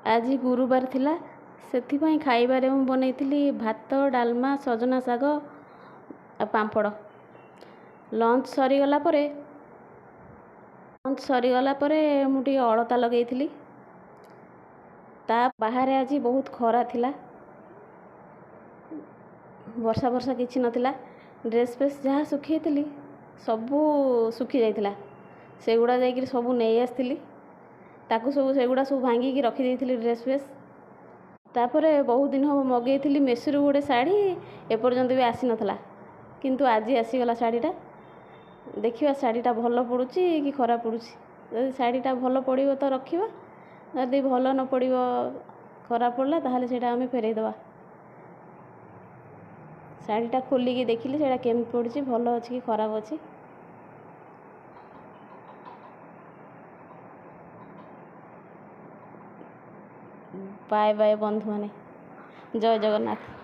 ଆଜି ଗୁରୁବାର ଥିଲା, ସେଥିପାଇଁ ଖାଇବାରେ ମୁଁ ବନେଇଥିଲି ଭାତ, ଡାଲମା, ସଜନା ଶାଗ ଆଉ ପାମ୍ପଡ଼। ଲଞ୍ଚ ସରିଗଲା ପରେ ମୁଁ ଟିକେ ଅଳତା ଲଗେଇଥିଲି। ବାହାରେ ଆଜି ବହୁତ ଖରା ଥିଲା, ବର୍ଷା କିଛି ନଥିଲା। ଡ୍ରେସ୍ ଫ୍ରେସ୍ ଯାହା ଶୁଖେଇଥିଲି ସବୁ ଶୁଖି ଯାଇଥିଲା। ସେଗୁଡ଼ା ଯାଇକିରି ସବୁ ନେଇ ଆସିଥିଲି। ସେଗୁଡ଼ା ସବୁ ଭାଙ୍ଗିକି ରଖିଦେଇଥିଲି ଡ୍ରେସ୍ ଫ୍ରେସ୍। ତାପରେ ବହୁତ ଦିନ ହେବ ମଗେଇଥିଲି ମେସୋରୁ ଗୋଟେ ଶାଢ଼ୀ, ଏପର୍ଯ୍ୟନ୍ତ ବି ଆସିନଥିଲା। କିନ୍ତୁ ଆଜି ଆସିଗଲା ଶାଢ଼ୀଟା। ଦେଖିବା ଶାଢ଼ୀଟା ଭଲ ପଡ଼ୁଛି କି ଖରାପ ପଡ଼ୁଛି। ଯଦି ଶାଢ଼ୀଟା ଭଲ ପଡ଼ିବ ତ ରଖିବା, ଯଦି ଭଲ ନ ପଡ଼ିବ, ଖରାପ ପଡ଼ିଲା, ତାହେଲେ ସେଇଟା ଆମେ ଫେରାଇଦେବା। ଶାଢ଼ୀଟା ଖୋଲିକି ଦେଖିଲି ସେଇଟା କେମିତି ପଡ଼ୁଛି, ଭଲ ଅଛି କି ଖରାପ ଅଛି। ବାଏ ବାଏ ବନ୍ଧୁମାନେ, ଜୟ ଜଗନ୍ନାଥ।